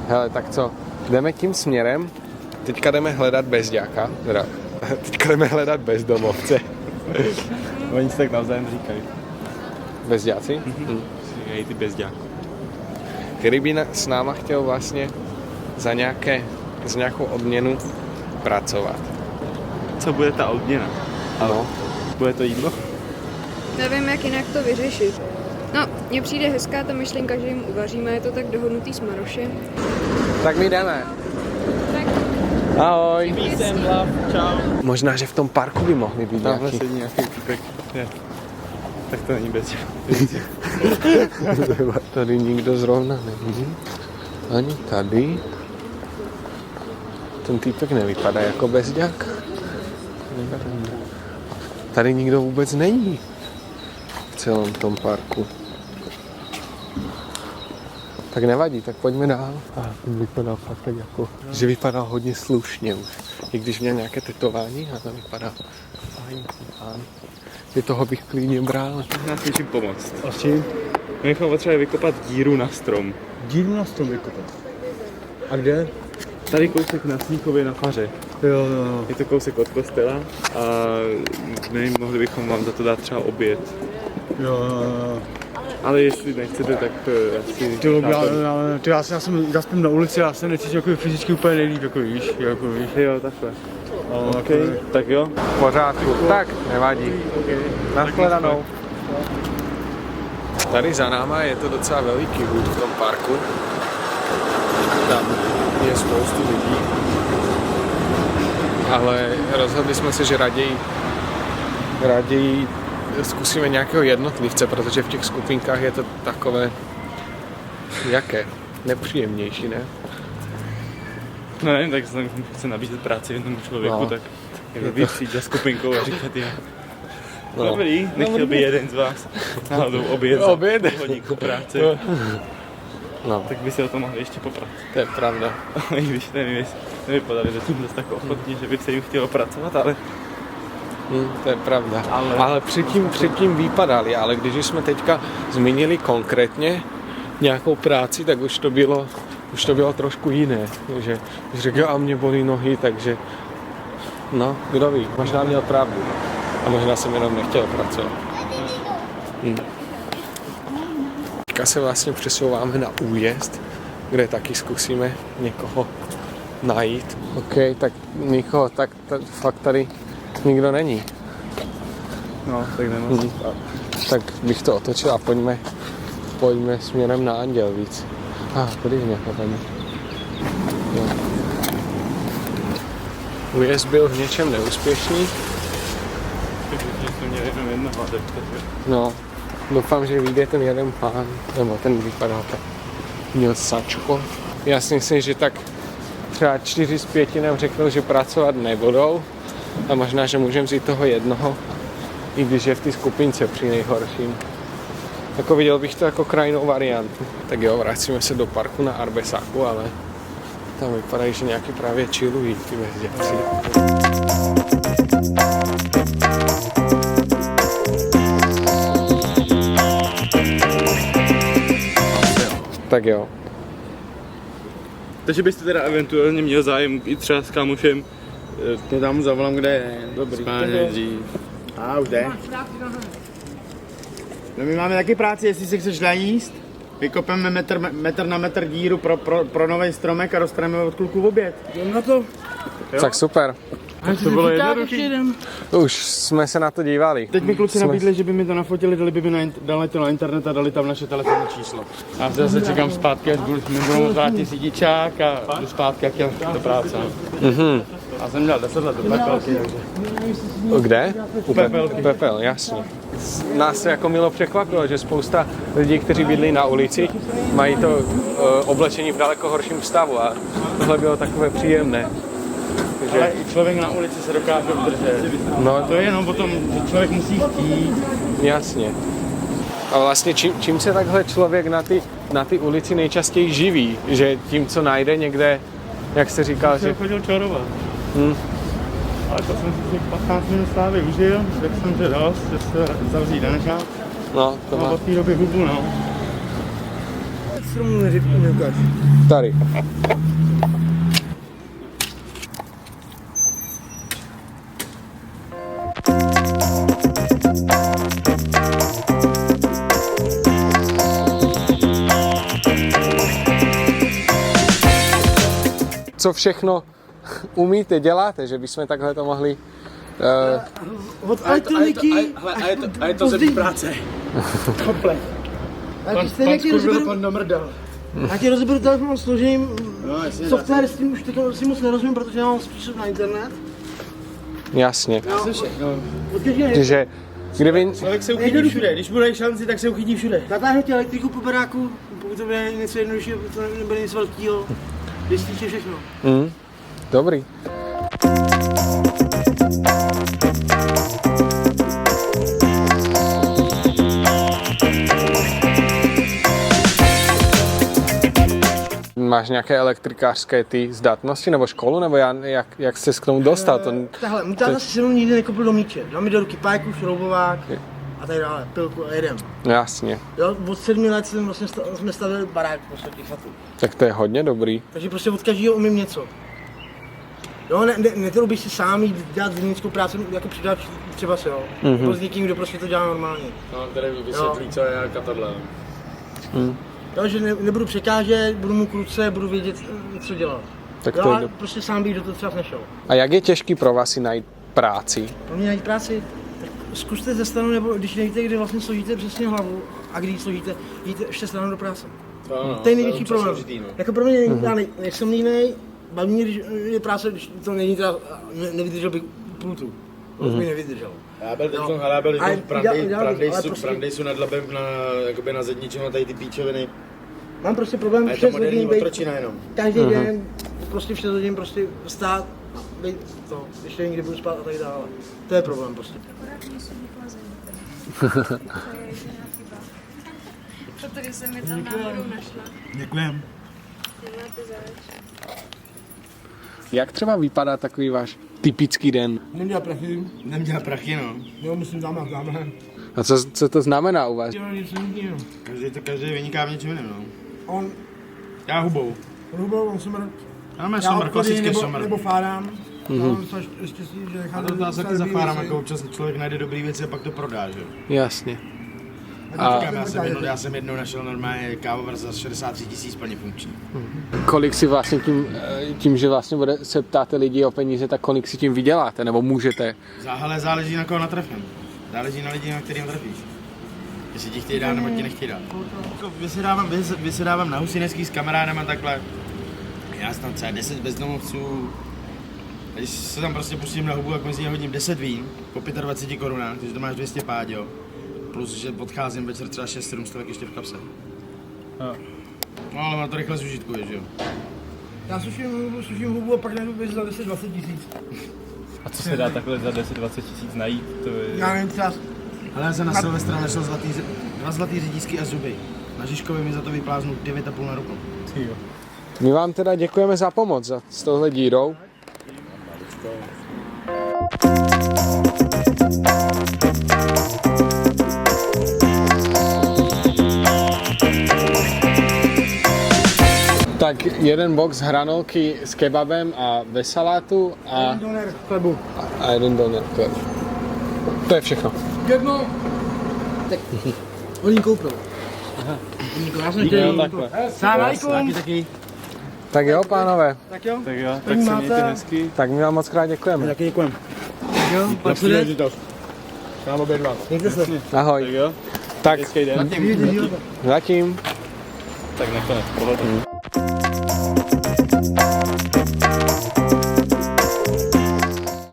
Hele, tak co, jdeme tím směrem, teďka jdeme hledat bezďáka, teda, teďka jdeme hledat bezdomovce. Oni si tak navzájem říkají. Bezďáci? Říkají ty bezďáky. Který by s náma chtěl vlastně za nějakou odměnu pracovat. Co bude ta odměna? Ano. Bude to jídlo? Nevím, jak jinak to vyřešit. No, mně přijde hezká ta myšlenka, že jim uvaříme, je to tak dohodnutý s Marošem. Tak my jdeme. Ahoj. Peace and love, čau. Možná, že v tom parku by mohli být Tamhle nějaký. sedí nějaký týpek. Tak to není bezďák. Tady nikdo zrovna není. Ani tady. Ten týpek nevypadá jako bezďák. Tady nikdo vůbec není. V celém tom parku. Tak nevadí, tak pojďme dál. A ten vypadá fakt tak jako, že vypadá hodně slušně už. I když měl nějaké tetování, ale vypadá fajn pán. Je toho bych klidně bral. Nás můžeme pomoct. A s čím? My bychom potřebovali vykopat díru na strom. Díru na strom vykopat. A kde? Tady kousek na Sníkově na faře. Jo. Je to kousek od kostela a my mohli bychom vám za to dát třeba oběd. Jo. Ale jestli nechcete, tak asi... Já jsem zaspím na ulici, já se necítím jako fyzicky úplně nejlíp, jako víš. Jo, takhle. OK. Tak jo. V pořádku. Tak, nevadí. Nashledanou. Tady za náma je to docela veliký hůd v tom parku. Tam je spoustu lidí. Ale rozhodli jsme se, že raději zkusíme nějakého jednotlivce, protože v těch skupinkách je to takové, jaké, nepříjemnější, ne? No nevím, tak chce nabízet práci jednomu člověku, tak je přijít za skupinkou a říkat je. No. Dobrý, nechtěl by jeden z vás náhodou oběd za hodinku práce. No, Tak by si o tom mohli ještě poprat. to je pravda. I když nevím, nevypadali zatím dost tak ochotně, že by se jim chtělo pracovat, ale... To je pravda. Ale předtím vypadali, ale když jsme teďka zmínili konkrétně nějakou práci, tak už to bylo trošku jiné. Že řekl, a mě bolí nohy, takže no, kdo ví, možná měl pravdu. A možná jsem jenom nechtěl pracovat. Teďka se vlastně přesouváme na újezd, kde taky zkusíme někoho najít. OK, tak nikoho, tak fakt tady nikdo není. No, tak nemoc. Tak bych to otočil a pojďme směrem na Anděl víc. Tady je nějaká tady. Jo. Újezd byl v něčem neúspěšný. Jsme měli jenom jednoho adepta. No, doufám, že vyjde ten jeden pán, nebo ten vypadá tak. Měl sačko. Já si myslím, že tak třeba 4 z 5 nám řeknou, že pracovat nebudou. A možná, že můžeme vzít toho jednoho, i když je v té skupince při nejhorším. Jako viděl bych to jako krajnou variantu. Tak jo, vracíme se do parku na Arbesáku, ale tam vypadají, že nějaký právě chillují ty bezdělci. Tak jo. Takže byste teda eventuálně měl zájem i třeba s kámošem. To tam zavolám, kde je. Dobrý. Už jde. No my máme taky práci, jestli se chceš najíst. Vykopeme metr na metr díru pro nový stromek a dostaneme od kluků v oběd. Jdem na to. Tak super. To bylo jednoduchý. Už jsme se na to dívali. Teď mi kluci nabídli, že by mi to nafotili, dali to na internet a dali tam naše telefonní číslo. A já se zase čekám zpátky, až mi budou vrátit řidičák a jdu zpátky, jak jel do práce. Já jsem měl 10 let do Pepelky, takže... Kde? U Pepelky. Pepel, jasně. Nás se jako milo překvapilo, že spousta lidí, kteří bydlí na ulici, mají to oblečení v daleko horším stavu a tohle bylo takové příjemné. Ale i člověk na ulici se dokáže udržet. No, To je jenom potom, že člověk musí chtít. jasně. A vlastně čím se takhle člověk na ty ulici nejčastěji živí? Že tím, co najde někde, jak se říkal, že... Chodil čarovat. Ale to jsem si těch 15 minut slávy užil, řekl jsem, že dost, že se zavří denešák. No, to A má... od té doby hubu, no. stromu neukáž. Tady. Co všechno umíte, děláte, že bychom takhle to mohli... Od elektroniky A je to zemí práce. komplet. Pan Nomrdal. Já ti rozeberu telefon složím, software s tím už teď si moc nerozumím, protože já mám přístup na internet. Jasně. Odkaží Takže kdyby... Člověk se uchytí všude, když bude šanci, tak se uchytí všude. natáhnu ti elektriku po baráku, pokud to bude něco jednoduššího, to nebude nic velkýho, vystříče všechno. Dobrý. Máš nějaké elektrikářské ty zdatnosti nebo školu, nebo jak se k tomu dostal? Takhle, můj táta si se mnou nikdy nekoupil domíče. Dal mi do ruky pájku, šroubovák a tak dále, pilku a jedem. Jasně. Jo, od 7 let jsme stavili barák prostě chatu. Tak to je hodně dobrý. Takže prostě od každého umím něco. Jo, netrubíš si sám jít dělat zednickou práci jako přidat třeba se, jo. Nebo s někým, kdo prostě to dělá normálně. No, tady vysvětlí, co je jak a tohle. Jo, že nebudu překážet, budu mu kruce, budu vědět, co dělat. Tak Jo, to a je prostě sám bych do toho třeba nešel. A jak je těžký pro vás si najít práci? Pro mě najít práci, tak zkuste ze stranu, nebo když nevíte, kde vlastně složíte přesně hlavu a když složíte, jděte ještě stranou do práce. To je největší problém. Jako pro mě já nejsem jiný, baví mě, když je práce, když to není teda, nevydržel bych půltu. To bych nevydržel. Já byl teď v Prandejsu nad Labem na Zedničem a tady ty píčoviny. Mám prostě problém A je v to 6 moderní hodin otročina jenom. každý den, prostě v 6 hodin prostě vstát, být to, ještě někdy budu spát a tak dále. To je problém prostě. Protože se mi tam náhodou našla. Děkujem. Nemáte zač. Jak třeba vypadá takový váš typický den? Neměl prachy, no. Jo, myslím dáme. A co to znamená u vás? Každý vyniká v něčem jiném, no. On Já hubou. on somr. Já mám somr, klasický somr. Nebo fárám. Že A to dá se taky za fárám, jako občas člověk najde dobrý věci a pak to prodá, že jo. Jasně. Já jsem jednou našel normálně kávovar za 63 000 plně funkční. Kolik si vlastně tím, že vlastně se ptáte lidi o peníze, tak kolik si tím vyděláte, nebo můžete? Ale záleží na koho natrefím. Záleží na lidi, na který natrefíš. Jestli ti chtějí dát, nebo ti nechtějí dát. Vysedávám na Husinecký s kamarádama takhle. Já jsem tam třeba 10 bezdomovců. A když se tam prostě pustím na hubu, tak mezi ně hodím 10 vín po 25 korunách, takže to máš 200 páď, jo. Plus, že odcházím večer třeba 6-7 stovek ještě v kapse. No ale má to rychle zužitkuje, že jo. Já suším hubu a pak najdu věc za 10-20 tisíc. A co se dá takhle za 10-20 tisíc najít? To je... Já nevím, třeba... Ale já jsem na Silvestra našel dva zlatý řidíčky a zuby. Na Žižkově mi za to vypláznu 9,5 na ruku. My vám teda děkujeme za pomoc s touhle dírou. Tak jeden box hranolky s kebabem a ve salátu a Doner chlebu. jeden doner chlebu. To je všechno. Jedno. Tak, on jí koupil. Já jsem chtěl. Sám alaikum. Tak jo, pánové. Tak jo. Tak jo, tak se mějte hezky. Tak my vám moc krát děkujeme. Taky děkujem. Tak jo, pak se jde. Nám obě dva. Mějte se. Ahoj. Tak jo, Tak hezký den. zatím. Tak nakonec, pohodlně.